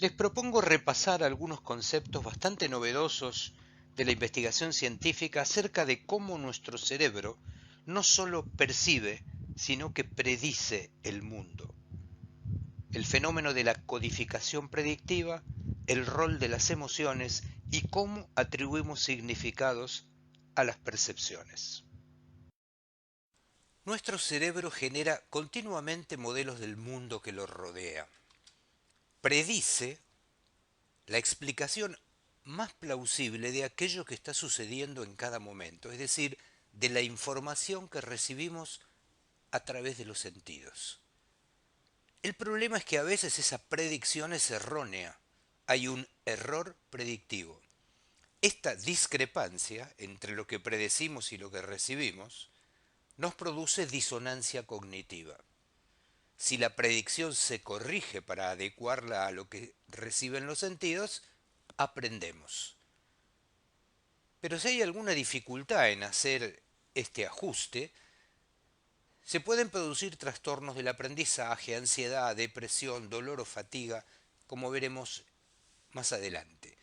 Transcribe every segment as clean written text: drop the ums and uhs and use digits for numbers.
Les propongo repasar algunos conceptos bastante novedosos de la investigación científica acerca de cómo nuestro cerebro no solo percibe, sino que predice el mundo. El fenómeno de la codificación predictiva, el rol de las emociones y cómo atribuimos significados a las percepciones. Nuestro cerebro genera continuamente modelos del mundo que lo rodea. Predice la explicación más plausible de aquello que está sucediendo en cada momento, es decir, de la información que recibimos a través de los sentidos. El problema es que a veces esa predicción es errónea, hay un error predictivo. Esta discrepancia entre lo que predecimos y lo que recibimos nos produce disonancia cognitiva. Si la predicción se corrige para adecuarla a lo que reciben los sentidos, aprendemos. Pero si hay alguna dificultad en hacer este ajuste, se pueden producir trastornos del aprendizaje, ansiedad, depresión, dolor o fatiga, como veremos más adelante.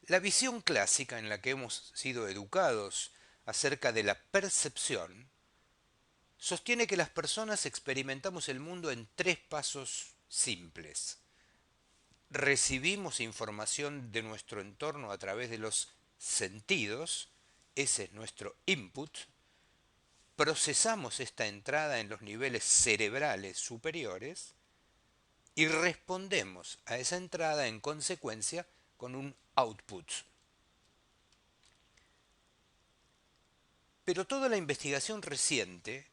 La visión clásica en la que hemos sido educados acerca de la percepción sostiene que las personas experimentamos el mundo en tres pasos simples. Recibimos información de nuestro entorno a través de los sentidos, ese es nuestro input, procesamos esta entrada en los niveles cerebrales superiores y respondemos a esa entrada en consecuencia con un output. Pero toda la investigación reciente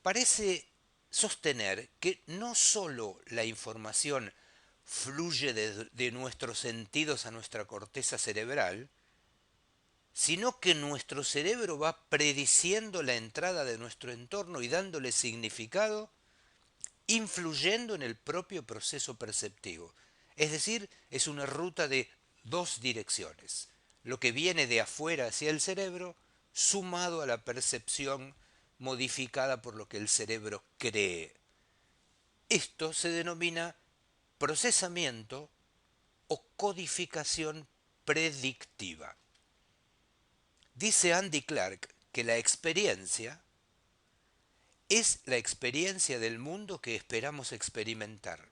parece sostener que no sólo la información fluye de nuestros sentidos a nuestra corteza cerebral, sino que nuestro cerebro va prediciendo la entrada de nuestro entorno y dándole significado, influyendo en el propio proceso perceptivo. Es decir, es una ruta de dos direcciones. Lo que viene de afuera hacia el cerebro, sumado a la percepción modificada por lo que el cerebro cree. Esto se denomina procesamiento o codificación predictiva. Dice Andy Clark que la experiencia es la experiencia del mundo que esperamos experimentar.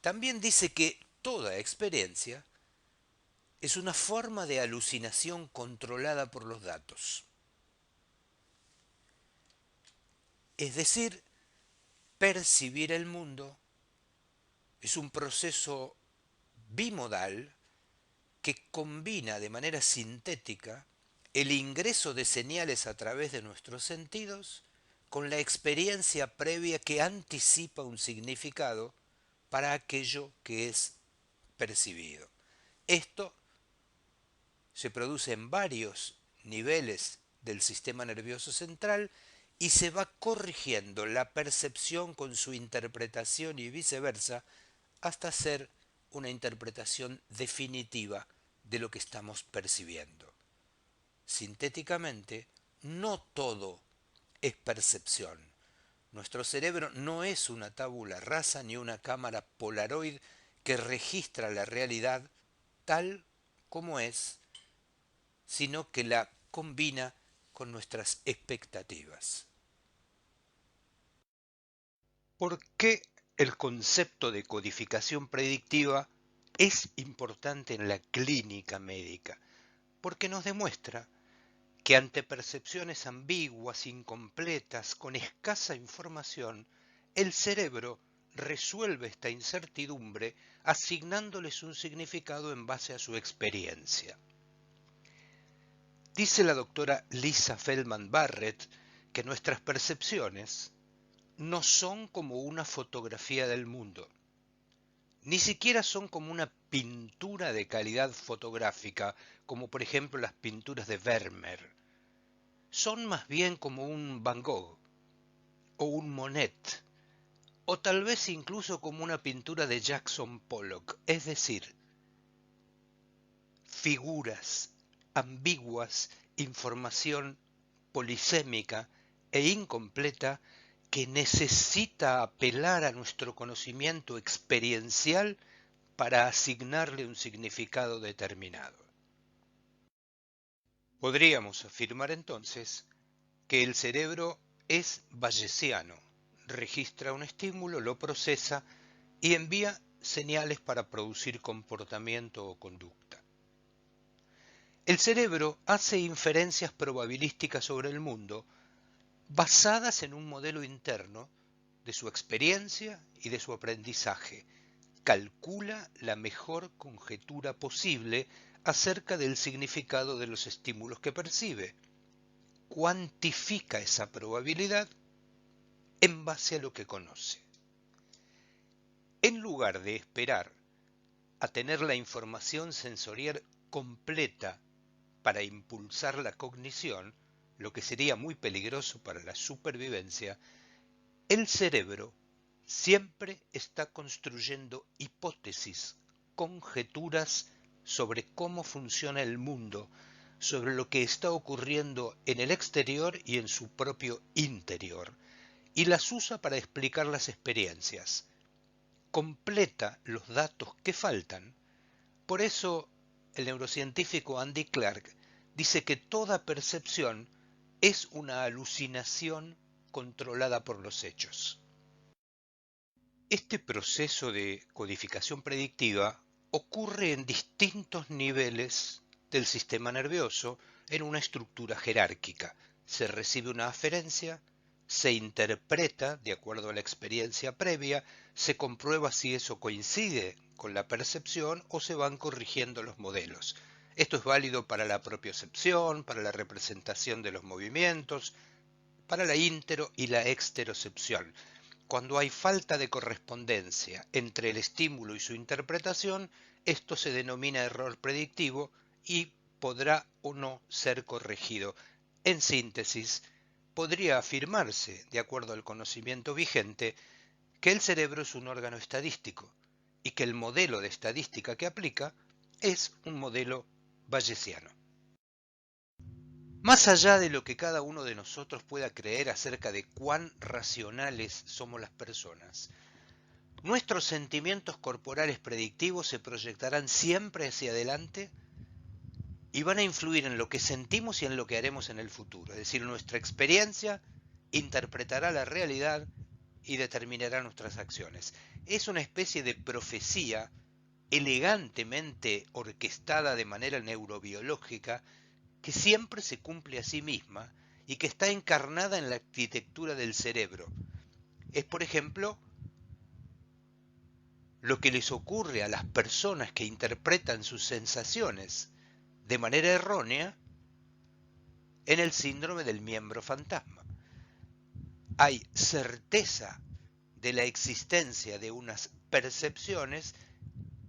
También dice que toda experiencia es una forma de alucinación controlada por los datos. Es decir, percibir el mundo es un proceso bimodal que combina de manera sintética el ingreso de señales a través de nuestros sentidos con la experiencia previa que anticipa un significado para aquello que es percibido. Esto se produce en varios niveles del sistema nervioso central y se va corrigiendo la percepción con su interpretación y viceversa hasta ser una interpretación definitiva de lo que estamos percibiendo. Sintéticamente, no todo es percepción. Nuestro cerebro no es una tabula rasa ni una cámara Polaroid que registra la realidad tal como es, sino que la combina con nuestras expectativas. ¿Por qué el concepto de codificación predictiva es importante en la clínica médica? Porque nos demuestra que ante percepciones ambiguas, incompletas, con escasa información, el cerebro resuelve esta incertidumbre asignándoles un significado en base a su experiencia. Dice la doctora Lisa Feldman Barrett que nuestras percepciones no son como una fotografía del mundo, ni siquiera son como una pintura de calidad fotográfica, como por ejemplo las pinturas de Vermeer. Son más bien como un Van Gogh o un Monet, o tal vez incluso como una pintura de Jackson Pollock, es decir, figuras ambiguas, información polisémica e incompleta que necesita apelar a nuestro conocimiento experiencial para asignarle un significado determinado. Podríamos afirmar entonces que el cerebro es bayesiano, registra un estímulo, lo procesa y envía señales para producir comportamiento o conducta. El cerebro hace inferencias probabilísticas sobre el mundo basadas en un modelo interno de su experiencia y de su aprendizaje. Calcula la mejor conjetura posible acerca del significado de los estímulos que percibe. Cuantifica esa probabilidad en base a lo que conoce. En lugar de esperar a tener la información sensorial completa para impulsar la cognición, lo que sería muy peligroso para la supervivencia, el cerebro siempre está construyendo hipótesis, conjeturas sobre cómo funciona el mundo, sobre lo que está ocurriendo en el exterior y en su propio interior, y las usa para explicar las experiencias. Completa los datos que faltan. Por eso el neurocientífico Andy Clark dice que toda percepción es una alucinación controlada por los hechos. Este proceso de codificación predictiva ocurre en distintos niveles del sistema nervioso en una estructura jerárquica. Se recibe una aferencia, se interpreta de acuerdo a la experiencia previa, se comprueba si eso coincide con la percepción o se van corrigiendo los modelos. Esto es válido para la propiocepción, para la representación de los movimientos, para la intero y la exterocepción. Cuando hay falta de correspondencia entre el estímulo y su interpretación, esto se denomina error predictivo y podrá o no ser corregido. En síntesis, podría afirmarse, de acuerdo al conocimiento vigente, que el cerebro es un órgano estadístico y que el modelo de estadística que aplica es un modelo bayesiano. Más allá de lo que cada uno de nosotros pueda creer acerca de cuán racionales somos las personas, nuestros sentimientos corporales predictivos se proyectarán siempre hacia adelante y van a influir en lo que sentimos y en lo que haremos en el futuro. Es decir, nuestra experiencia interpretará la realidad y determinará nuestras acciones. Es una especie de profecía elegantemente orquestada de manera neurobiológica que siempre se cumple a sí misma y que está encarnada en la arquitectura del cerebro. Es, por ejemplo, lo que les ocurre a las personas que interpretan sus sensaciones de manera errónea en el síndrome del miembro fantasma. Hay certeza de la existencia de unas percepciones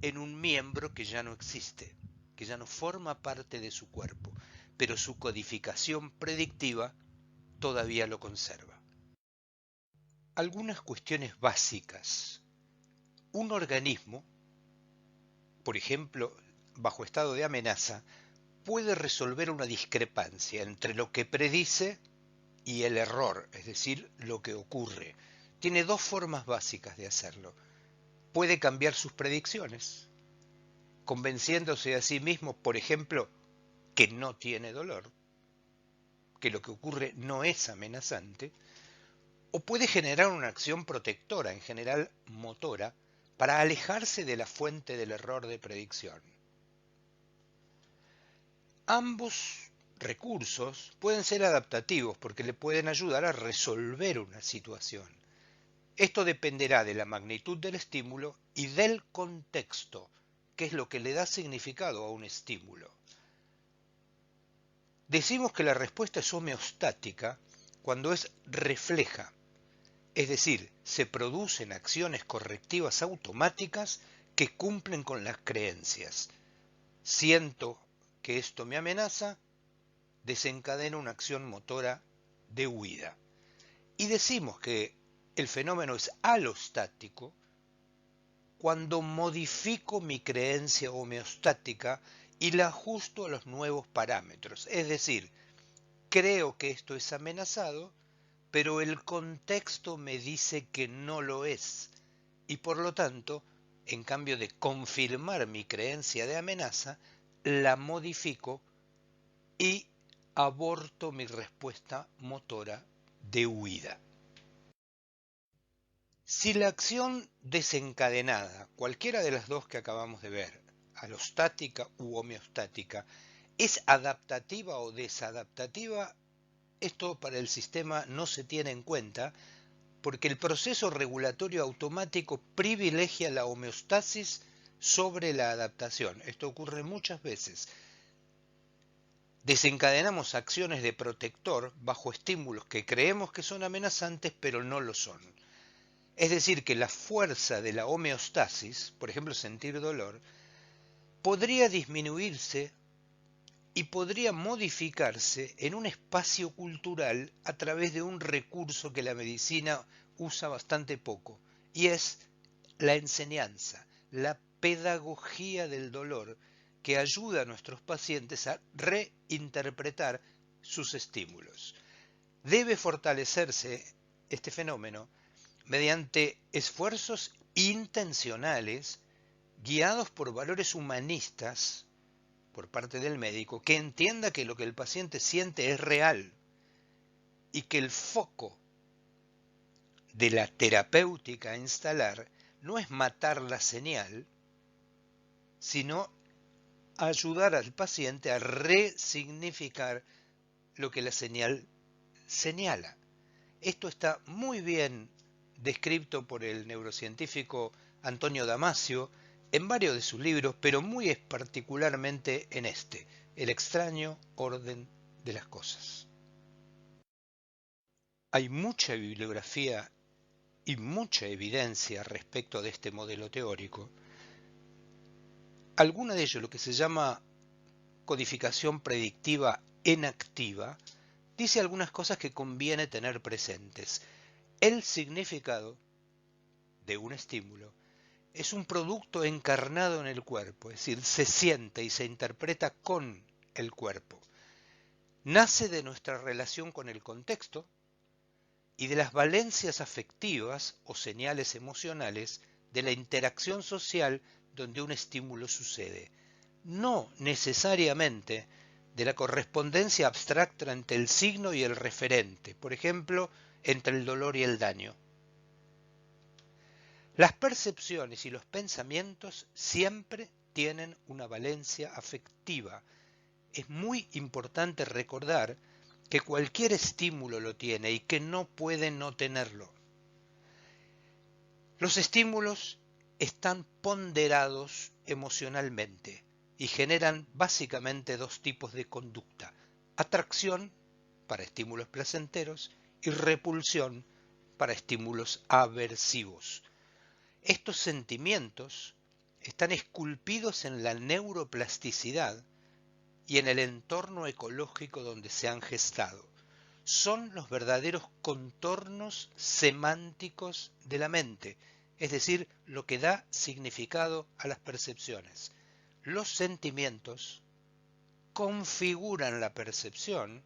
en un miembro que ya no existe, que ya no forma parte de su cuerpo, pero su codificación predictiva todavía lo conserva. Algunas cuestiones básicas. Un organismo, por ejemplo, bajo estado de amenaza, puede resolver una discrepancia entre lo que predice y el error, es decir, lo que ocurre. Tiene dos formas básicas de hacerlo. Puede cambiar sus predicciones, convenciéndose a sí mismo, por ejemplo, que no tiene dolor, que lo que ocurre no es amenazante, o puede generar una acción protectora, en general motora, para alejarse de la fuente del error de predicción. Ambos recursos pueden ser adaptativos porque le pueden ayudar a resolver una situación. Esto dependerá de la magnitud del estímulo y del contexto, que es lo que le da significado a un estímulo. Decimos que la respuesta es homeostática cuando es refleja, es decir, se producen acciones correctivas automáticas que cumplen con las creencias. Siento que esto me amenaza, desencadena una acción motora de huida. Y decimos que el fenómeno es alostático cuando modifico mi creencia homeostática y la ajusto a los nuevos parámetros. Es decir, creo que esto es amenazado, pero el contexto me dice que no lo es. Y por lo tanto, en cambio de confirmar mi creencia de amenaza, la modifico y aborto mi respuesta motora de huida. Si la acción desencadenada, cualquiera de las dos que acabamos de ver, alostática u homeostática, es adaptativa o desadaptativa, esto para el sistema no se tiene en cuenta porque el proceso regulatorio automático privilegia la homeostasis sobre la adaptación. Esto ocurre muchas veces. Desencadenamos acciones de protector bajo estímulos que creemos que son amenazantes, pero no lo son. Es decir, que la fuerza de la homeostasis, por ejemplo sentir dolor, podría disminuirse y podría modificarse en un espacio cultural a través de un recurso que la medicina usa bastante poco, y es la enseñanza, la pedagogía del dolor, que ayuda a nuestros pacientes a reinterpretar sus estímulos. Debe fortalecerse este fenómeno mediante esfuerzos intencionales guiados por valores humanistas por parte del médico, que entienda que lo que el paciente siente es real y que el foco de la terapéutica a instalar no es matar la señal, sino ayudar al paciente a resignificar lo que la señal señala. Esto está muy bien descrito por el neurocientífico Antonio Damasio en varios de sus libros, pero muy particularmente en este, El extraño orden de las cosas. Hay mucha bibliografía y mucha evidencia respecto de este modelo teórico. Alguna de ello, lo que se llama codificación predictiva enactiva, dice algunas cosas que conviene tener presentes. El significado de un estímulo es un producto encarnado en el cuerpo, es decir, se siente y se interpreta con el cuerpo. Nace de nuestra relación con el contexto y de las valencias afectivas o señales emocionales de la interacción social donde un estímulo sucede, no necesariamente de la correspondencia abstracta entre el signo y el referente, por ejemplo, entre el dolor y el daño. Las percepciones y los pensamientos siempre tienen una valencia afectiva. Es muy importante recordar que cualquier estímulo lo tiene y que no puede no tenerlo. Los estímulos están ponderados emocionalmente y generan básicamente dos tipos de conducta: atracción para estímulos placenteros y repulsión para estímulos aversivos. Estos sentimientos están esculpidos en la neuroplasticidad y en el entorno ecológico donde se han gestado. Son los verdaderos contornos semánticos de la mente, es decir, lo que da significado a las percepciones. Los sentimientos configuran la percepción,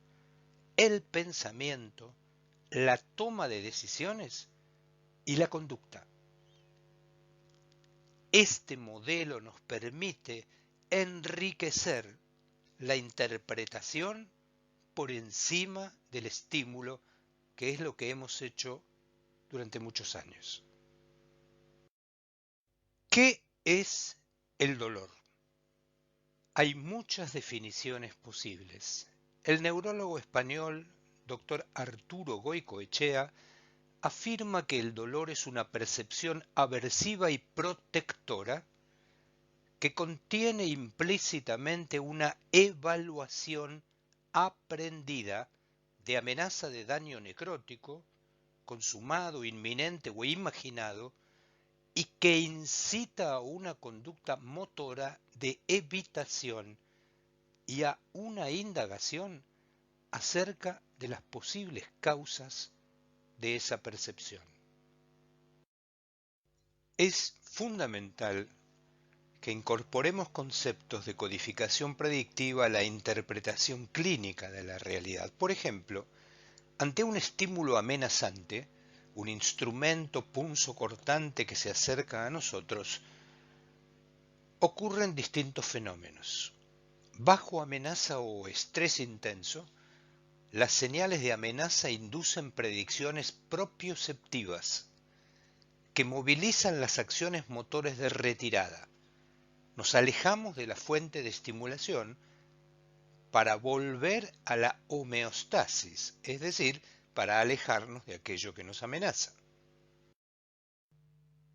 el pensamiento, la toma de decisiones y la conducta. Este modelo nos permite enriquecer la interpretación por encima del estímulo, que es lo que hemos hecho durante muchos años. ¿Qué es el dolor? Hay muchas definiciones posibles. El neurólogo español Dr. Arturo Goicoechea afirma que el dolor es una percepción aversiva y protectora que contiene implícitamente una evaluación aprendida de amenaza de daño necrótico, consumado, inminente o imaginado, y que incita a una conducta motora de evitación y a una indagación acerca de las posibles causas de esa percepción. Es fundamental que incorporemos conceptos de codificación predictiva a la interpretación clínica de la realidad. Por ejemplo, Ante un estímulo amenazante, un instrumento punzocortante que se acerca a nosotros, ocurren distintos fenómenos. Bajo amenaza o estrés intenso, las señales de amenaza inducen predicciones propioceptivas que movilizan las acciones motores de retirada. Nos alejamos de la fuente de estimulación para volver a la homeostasis, es decir, para alejarnos de aquello que nos amenaza.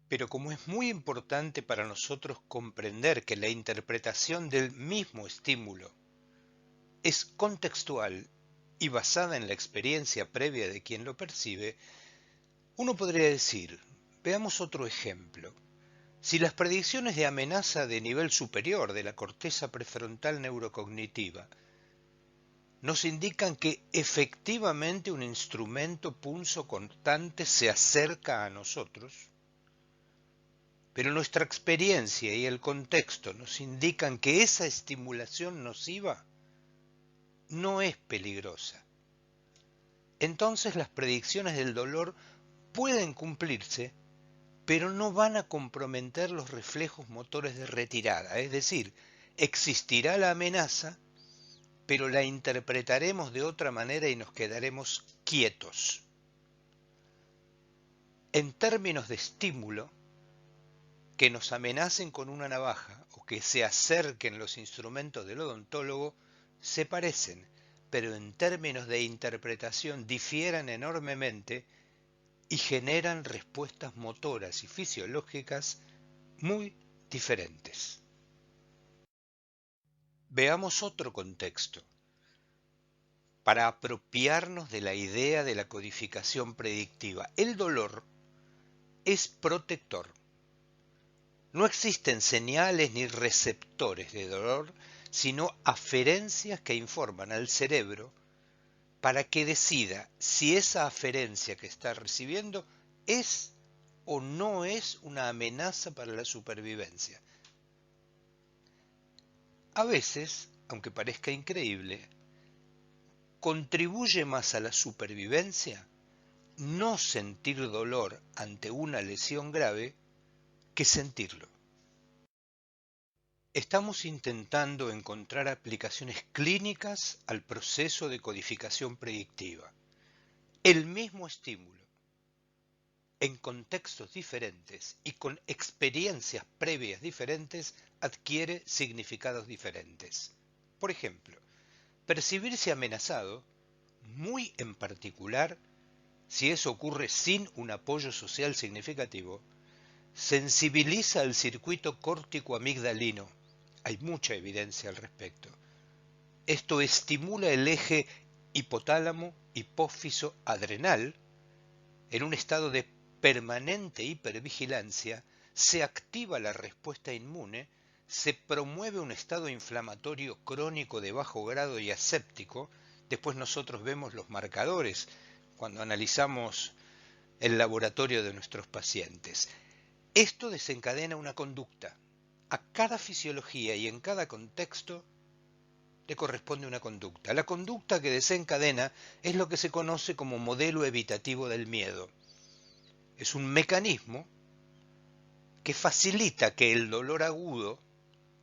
Pero como es muy importante para nosotros comprender que la interpretación del mismo estímulo es contextual y basada en la experiencia previa de quien lo percibe, uno podría decir, veamos otro ejemplo. Si las predicciones de amenaza de nivel superior de la corteza prefrontal neurocognitiva nos indican que efectivamente un instrumento punzocortante se acerca a nosotros, pero nuestra experiencia y el contexto nos indican que esa estimulación nociva no es peligrosa. Entonces las predicciones del dolor pueden cumplirse, pero no van a comprometer los reflejos motores de retirada, es decir, existirá la amenaza, pero la interpretaremos de otra manera y nos quedaremos quietos. En términos de estímulo, que nos amenacen con una navaja o que se acerquen los instrumentos del odontólogo se parecen, pero en términos de interpretación difieren enormemente y generan respuestas motoras y fisiológicas muy diferentes. Veamos otro contexto para apropiarnos de la idea de la codificación predictiva. El dolor es protector. No existen señales ni receptores de dolor, sino aferencias que informan al cerebro para que decida si esa aferencia que está recibiendo es o no es una amenaza para la supervivencia. A veces, aunque parezca increíble, contribuye más a la supervivencia no sentir dolor ante una lesión grave que sentirlo. Estamos intentando encontrar aplicaciones clínicas al proceso de codificación predictiva. El mismo estímulo, en contextos diferentes y con experiencias previas diferentes, adquiere significados diferentes. Por ejemplo, percibirse amenazado, muy en particular, si eso ocurre sin un apoyo social significativo, sensibiliza al circuito córtico-amigdalino. Hay mucha evidencia al respecto. Esto estimula el eje hipotálamo-hipófiso-adrenal. En un estado de permanente hipervigilancia, se activa la respuesta inmune, se promueve un estado inflamatorio crónico de bajo grado y aséptico. Después nosotros vemos los marcadores cuando analizamos el laboratorio de nuestros pacientes. Esto desencadena una conducta. A cada fisiología y en cada contexto le corresponde una conducta. La conducta que desencadena es lo que se conoce como modelo evitativo del miedo. Es un mecanismo que facilita que el dolor agudo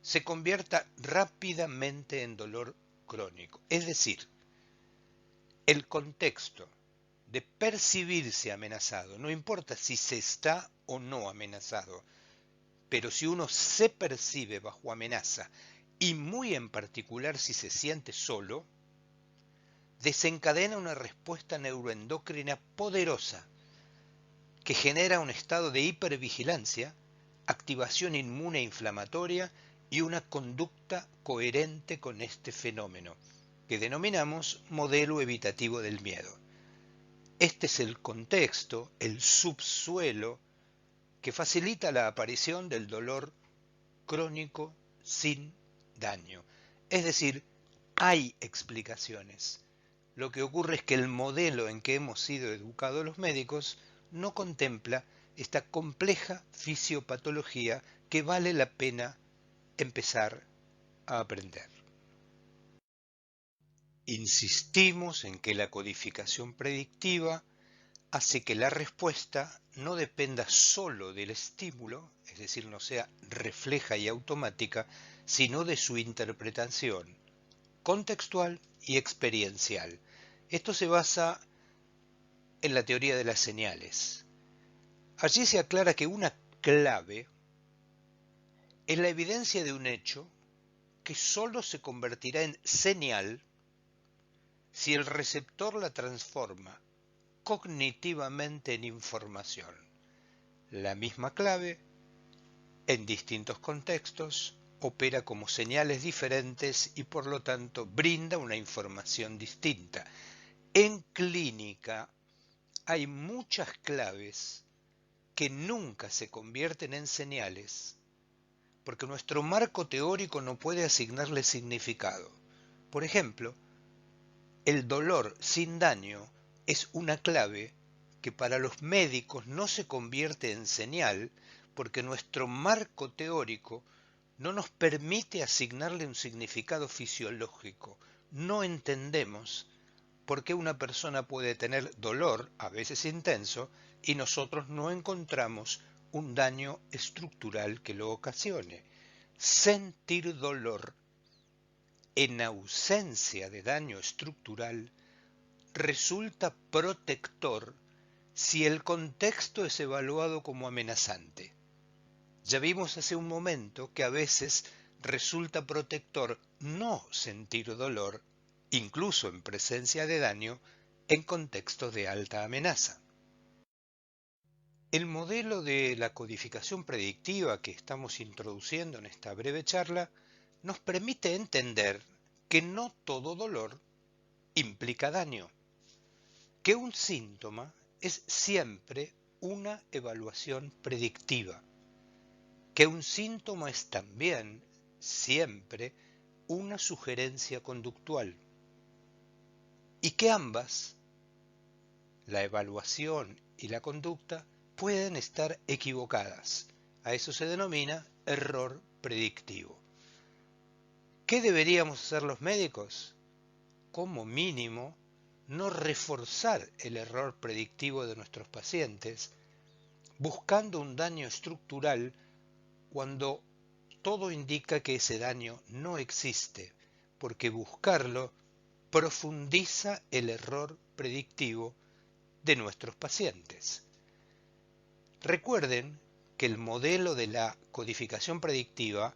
se convierta rápidamente en dolor crónico. Es decir, el contexto de percibirse amenazado, no importa si se está o no amenazado, pero si uno se percibe bajo amenaza, y muy en particular si se siente solo, desencadena una respuesta neuroendocrina poderosa que genera un estado de hipervigilancia, activación inmune inflamatoria y una conducta coherente con este fenómeno, que denominamos modelo evitativo del miedo. Este es el contexto, el subsuelo, que facilita la aparición del dolor crónico sin daño. Es decir, hay explicaciones. Lo que ocurre es que el modelo en que hemos sido educados los médicos no contempla esta compleja fisiopatología que vale la pena empezar a aprender. Insistimos en que la codificación predictiva hace que la respuesta no dependa solo del estímulo, es decir, no sea refleja y automática, sino de su interpretación contextual y experiencial. Esto se basa en la teoría de las señales. Allí se aclara que una clave es la evidencia de un hecho que solo se convertirá en señal si el receptor la transforma cognitivamente en información. La misma clave, en distintos contextos, opera como señales diferentes y por lo tanto brinda una información distinta. En clínica hay muchas claves que nunca se convierten en señales porque nuestro marco teórico no puede asignarle significado. Por ejemplo, el dolor sin daño es una clave que para los médicos no se convierte en señal porque nuestro marco teórico no nos permite asignarle un significado fisiológico. No entendemos por qué una persona puede tener dolor, a veces intenso, y nosotros no encontramos un daño estructural que lo ocasione. Sentir dolor en ausencia de daño estructural resulta protector si el contexto es evaluado como amenazante. Ya vimos hace un momento que a veces resulta protector no sentir dolor, incluso en presencia de daño, en contextos de alta amenaza. El modelo de la codificación predictiva que estamos introduciendo en esta breve charla nos permite entender que no todo dolor implica daño, que un síntoma es siempre una evaluación predictiva, que un síntoma es también siempre una sugerencia conductual y que ambas, la evaluación y la conducta, pueden estar equivocadas. A eso se denomina error predictivo. ¿Qué deberíamos hacer los médicos? Como mínimo, no reforzar el error predictivo de nuestros pacientes, buscando un daño estructural cuando todo indica que ese daño no existe, porque buscarlo profundiza el error predictivo de nuestros pacientes. Recuerden que el modelo de la codificación predictiva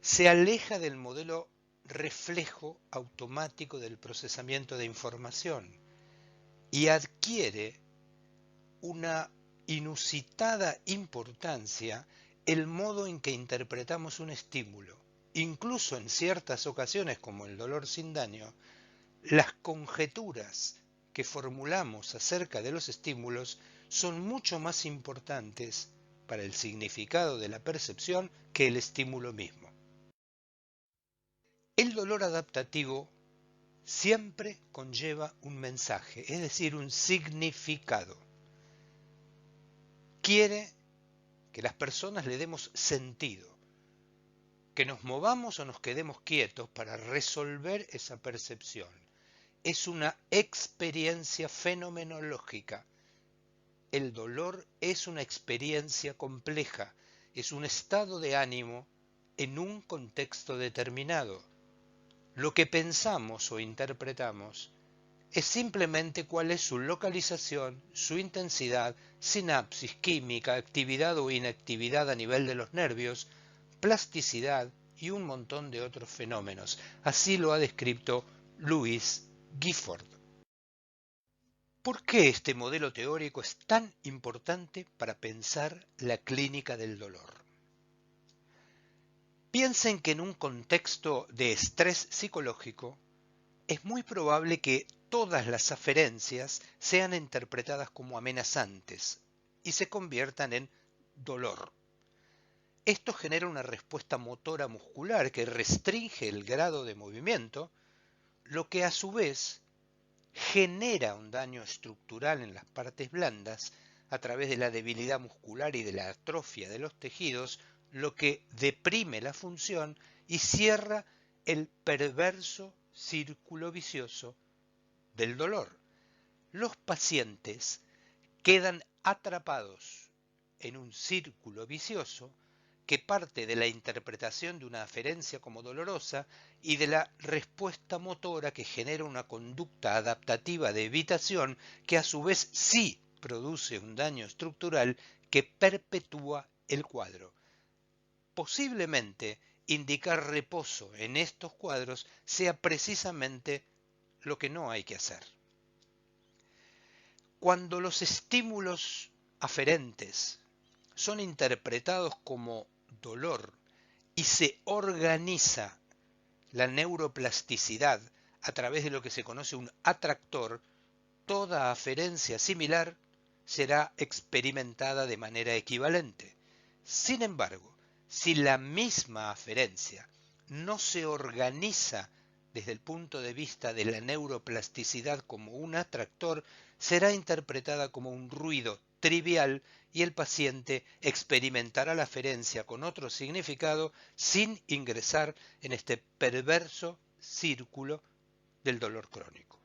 se aleja del modelo reflejo automático del procesamiento de información y adquiere una inusitada importancia el modo en que interpretamos un estímulo. Incluso en ciertas ocasiones, como el dolor sin daño, las conjeturas que formulamos acerca de los estímulos son mucho más importantes para el significado de la percepción que el estímulo mismo. El dolor adaptativo siempre conlleva un mensaje, es decir, un significado. Quiere que las personas le demos sentido, que nos movamos o nos quedemos quietos para resolver esa percepción. Es una experiencia fenomenológica. El dolor es una experiencia compleja, es un estado de ánimo en un contexto determinado. Lo que pensamos o interpretamos es simplemente cuál es su localización, su intensidad, sinapsis, química, actividad o inactividad a nivel de los nervios, plasticidad y un montón de otros fenómenos. Así lo ha descrito Louis Gifford. ¿Por qué este modelo teórico es tan importante para pensar la clínica del dolor? Piensen que en un contexto de estrés psicológico es muy probable que todas las aferencias sean interpretadas como amenazantes y se conviertan en dolor. Esto genera una respuesta motora muscular que restringe el grado de movimiento, lo que a su vez genera un daño estructural en las partes blandas a través de la debilidad muscular y de la atrofia de los tejidos, lo que deprime la función y cierra el perverso círculo vicioso del dolor. Los pacientes quedan atrapados en un círculo vicioso que parte de la interpretación de una aferencia como dolorosa y de la respuesta motora que genera una conducta adaptativa de evitación que a su vez sí produce un daño estructural que perpetúa el cuadro. Posiblemente indicar reposo en estos cuadros sea precisamente lo que no hay que hacer. Cuando los estímulos aferentes son interpretados como dolor y se organiza la neuroplasticidad a través de lo que se conoce un atractor, toda aferencia similar será experimentada de manera equivalente. Sin embargo, si la misma aferencia no se organiza desde el punto de vista de la neuroplasticidad como un atractor, será interpretada como un ruido trivial y el paciente experimentará la aferencia con otro significado sin ingresar en este perverso círculo del dolor crónico.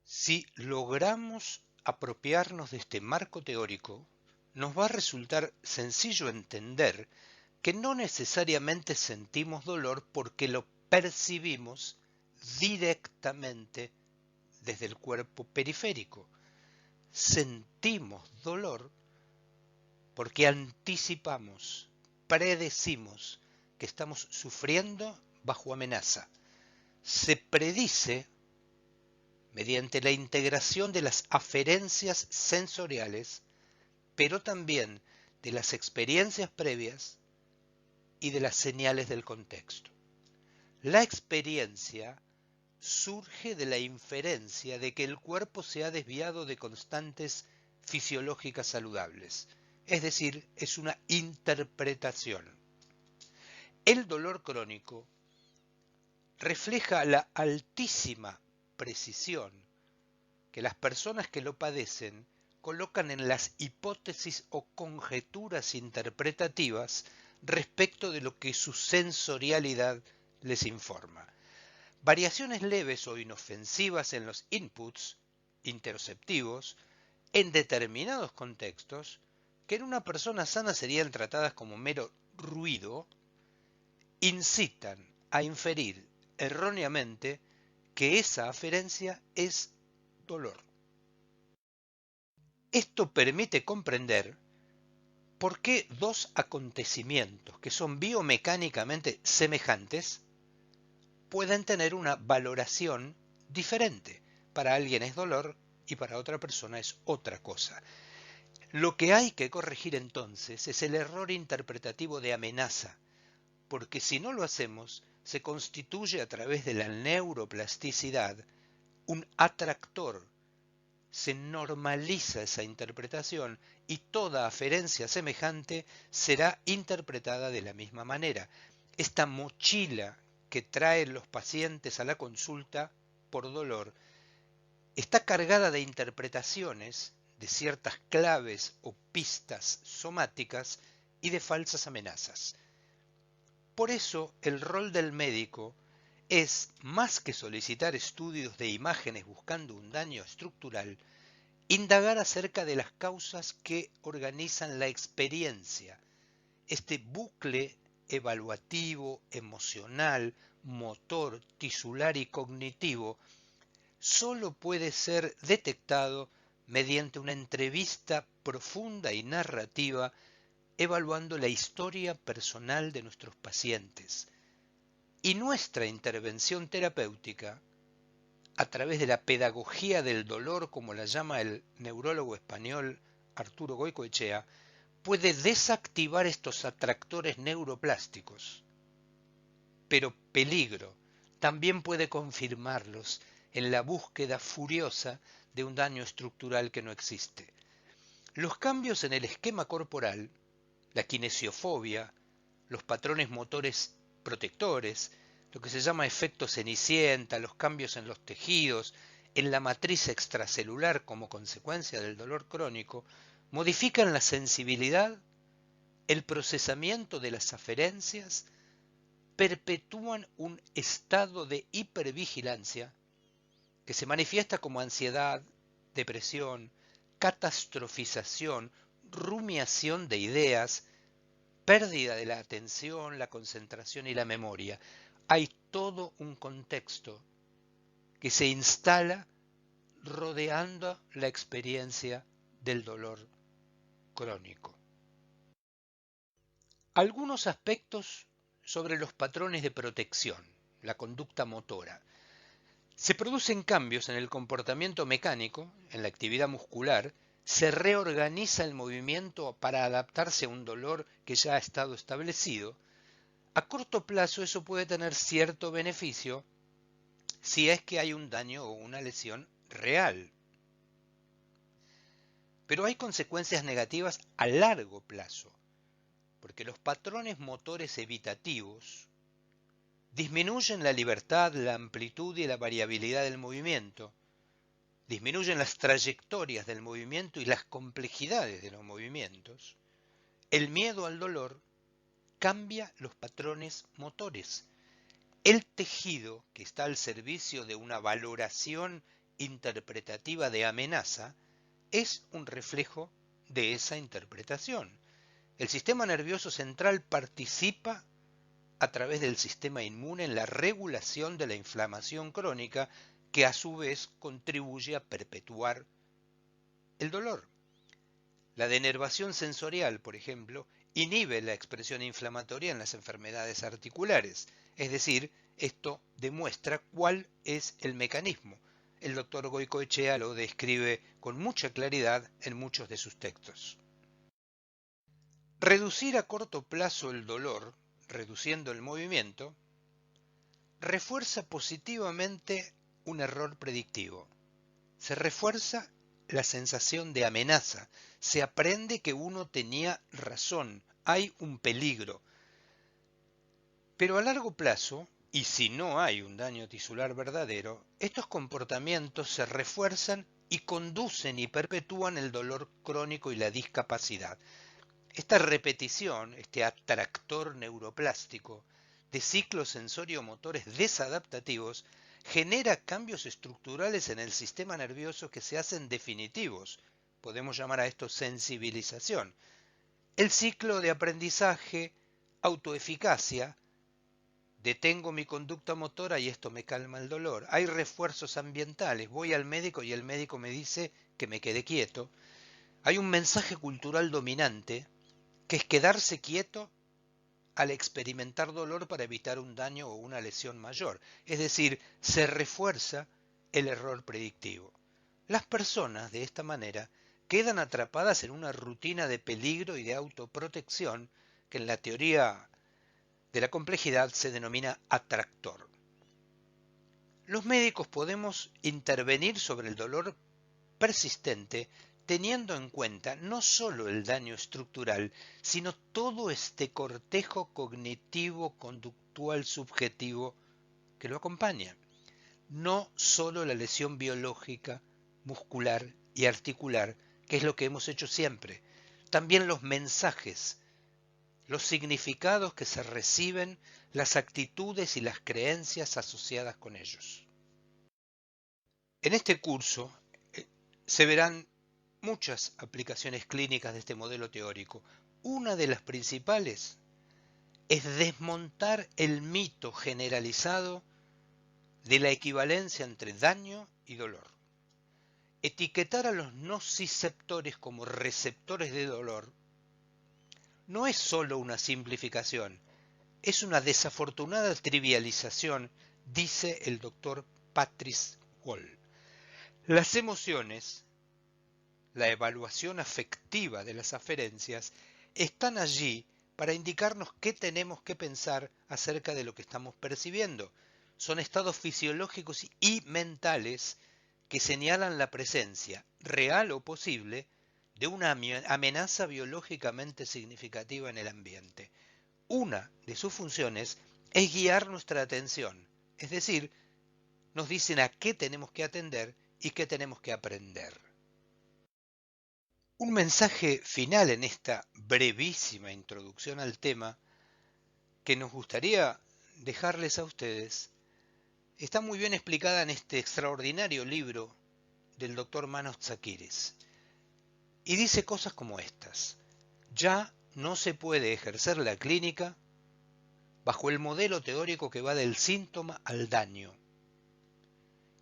Si logramos apropiarnos de este marco teórico, nos va a resultar sencillo entender que no necesariamente sentimos dolor porque lo percibimos directamente desde el cuerpo periférico. Sentimos dolor porque anticipamos, predecimos que estamos sufriendo bajo amenaza. Se predice mediante la integración de las aferencias sensoriales, pero también de las experiencias previas y de las señales del contexto. La experiencia surge de la inferencia de que el cuerpo se ha desviado de constantes fisiológicas saludables, es decir, es una interpretación. El dolor crónico refleja la altísima precisión que las personas que lo padecen colocan en las hipótesis o conjeturas interpretativas respecto de lo que su sensorialidad les informa. Variaciones leves o inofensivas en los inputs interoceptivos en determinados contextos que en una persona sana serían tratadas como mero ruido, incitan a inferir erróneamente que esa aferencia es dolor. Esto permite comprender por qué dos acontecimientos que son biomecánicamente semejantes pueden tener una valoración diferente. Para alguien es dolor y para otra persona es otra cosa. Lo que hay que corregir entonces es el error interpretativo de amenaza, porque si no lo hacemos, se constituye a través de la neuroplasticidad un atractor. Se normaliza esa interpretación y toda aferencia semejante será interpretada de la misma manera. Esta mochila que traen los pacientes a la consulta por dolor está cargada de interpretaciones de ciertas claves o pistas somáticas y de falsas amenazas. Por eso el rol del médico es, más que solicitar estudios de imágenes buscando un daño estructural, indagar acerca de las causas que organizan la experiencia, este bucle evaluativo, emocional, motor, tisular y cognitivo solo puede ser detectado mediante una entrevista profunda y narrativa evaluando la historia personal de nuestros pacientes. Y nuestra intervención terapéutica, a través de la pedagogía del dolor, como la llama el neurólogo español Arturo Goicoechea, puede desactivar estos atractores neuroplásticos. Pero peligro, también puede confirmarlos en la búsqueda furiosa de un daño estructural que no existe. Los cambios en el esquema corporal, la kinesiofobia, los patrones motores protectores, lo que se llama efecto cenicienta, los cambios en los tejidos, en la matriz extracelular como consecuencia del dolor crónico, modifican la sensibilidad, el procesamiento de las aferencias, perpetúan un estado de hipervigilancia que se manifiesta como ansiedad, depresión, catastrofización, rumiación de ideas, pérdida de la atención, la concentración y la memoria. Hay todo un contexto que se instala rodeando la experiencia del dolor crónico. Algunos aspectos sobre los patrones de protección, la conducta motora. Se producen cambios en el comportamiento mecánico, en la actividad muscular, se reorganiza el movimiento para adaptarse a un dolor que ya ha estado establecido. A corto plazo eso puede tener cierto beneficio si es que hay un daño o una lesión real. Pero hay consecuencias negativas a largo plazo, porque los patrones motores evitativos disminuyen la libertad, la amplitud y la variabilidad del movimiento, disminuyen las trayectorias del movimiento y las complejidades de los movimientos. El miedo al dolor cambia los patrones motores. El tejido que está al servicio de una valoración interpretativa de amenaza es un reflejo de esa interpretación. El sistema nervioso central participa a través del sistema inmune en la regulación de la inflamación crónica, que a su vez contribuye a perpetuar el dolor. La denervación sensorial, por ejemplo, inhibe la expresión inflamatoria en las enfermedades articulares, es decir, esto demuestra cuál es el mecanismo. El doctor Goicoechea lo describe con mucha claridad en muchos de sus textos. Reducir a corto plazo el dolor, reduciendo el movimiento, refuerza positivamente un error predictivo. Se refuerza la sensación de amenaza. Se aprende que uno tenía razón. Hay un peligro. Pero a largo plazo, y si no hay un daño tisular verdadero, estos comportamientos se refuerzan y conducen y perpetúan el dolor crónico y la discapacidad. Esta repetición, este atractor neuroplástico de ciclos sensorio-motores desadaptativos, genera cambios estructurales en el sistema nervioso que se hacen definitivos. Podemos llamar a esto sensibilización. El ciclo de aprendizaje, autoeficacia, detengo mi conducta motora y esto me calma el dolor. Hay refuerzos ambientales, voy al médico y el médico me dice que me quede quieto. Hay un mensaje cultural dominante, que es quedarse quieto al experimentar dolor para evitar un daño o una lesión mayor. Es decir, se refuerza el error predictivo. Las personas, de esta manera, quedan atrapadas en una rutina de peligro y de autoprotección que en la teoría de la complejidad se denomina atractor. Los médicos podemos intervenir sobre el dolor persistente teniendo en cuenta no solo el daño estructural, sino todo este cortejo cognitivo, conductual, subjetivo que lo acompaña. No solo la lesión biológica, muscular y articular, que es lo que hemos hecho siempre, también los mensajes, los significados que se reciben, las actitudes y las creencias asociadas con ellos. En este curso se verán muchas aplicaciones clínicas de este modelo teórico. Una de las principales es desmontar el mito generalizado de la equivalencia entre daño y dolor. Etiquetar a los nociceptores como receptores de dolor no es solo una simplificación, es una desafortunada trivialización, dice el doctor Patrice Wall. Las emociones, la evaluación afectiva de las aferencias, están allí para indicarnos qué tenemos que pensar acerca de lo que estamos percibiendo. Son estados fisiológicos y mentales que señalan la presencia, real o posible, de una amenaza biológicamente significativa en el ambiente. Una de sus funciones es guiar nuestra atención, es decir, nos dicen a qué tenemos que atender y qué tenemos que aprender. Un mensaje final en esta brevísima introducción al tema que nos gustaría dejarles a ustedes está muy bien explicada en este extraordinario libro del doctor Manos Tsakiris. Y dice cosas como estas. Ya no se puede ejercer la clínica bajo el modelo teórico que va del síntoma al daño.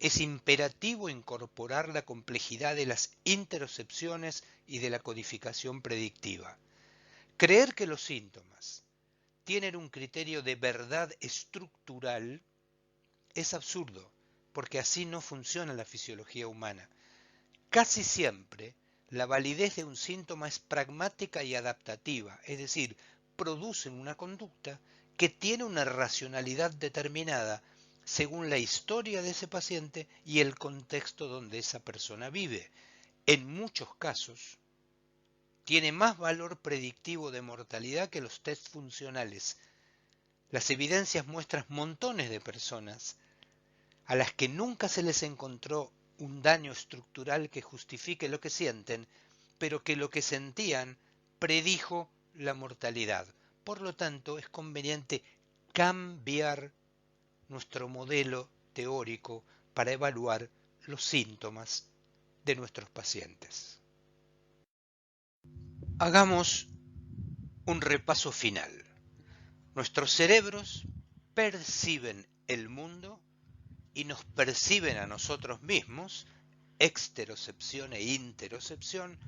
Es imperativo incorporar la complejidad de las interocepciones y de la codificación predictiva. Creer que los síntomas tienen un criterio de verdad estructural es absurdo, porque así no funciona la fisiología humana. Casi siempre, la validez de un síntoma es pragmática y adaptativa, es decir, producen una conducta que tiene una racionalidad determinada según la historia de ese paciente y el contexto donde esa persona vive. En muchos casos, tiene más valor predictivo de mortalidad que los test funcionales. Las evidencias muestran montones de personas a las que nunca se les encontró un daño estructural que justifique lo que sienten, pero que lo que sentían predijo la mortalidad. Por lo tanto, es conveniente cambiar nuestro modelo teórico para evaluar los síntomas de nuestros pacientes. Hagamos un repaso final. Nuestros cerebros perciben el mundo y nos perciben a nosotros mismos, exterocepción e interocepción,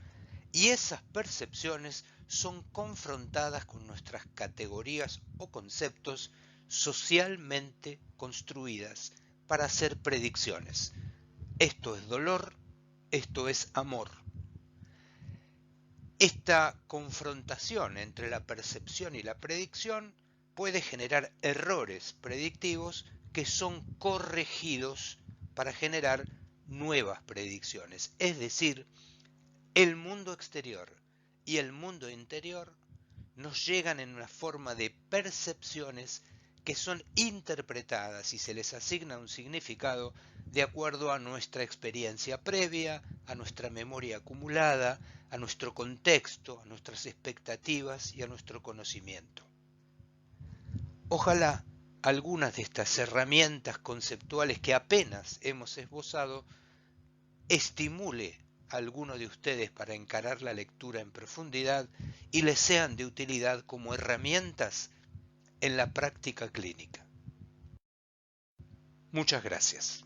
y esas percepciones son confrontadas con nuestras categorías o conceptos socialmente construidas para hacer predicciones. Esto es dolor, esto es amor. Esta confrontación entre la percepción y la predicción puede generar errores predictivos que son corregidos para generar nuevas predicciones. Es decir, el mundo exterior y el mundo interior nos llegan en una forma de percepciones que son interpretadas y se les asigna un significado de acuerdo a nuestra experiencia previa, a nuestra memoria acumulada, a nuestro contexto, a nuestras expectativas y a nuestro conocimiento. Ojalá algunas de estas herramientas conceptuales que apenas hemos esbozado estimule a alguno de ustedes para encarar la lectura en profundidad y les sean de utilidad como herramientas en la práctica clínica. Muchas gracias.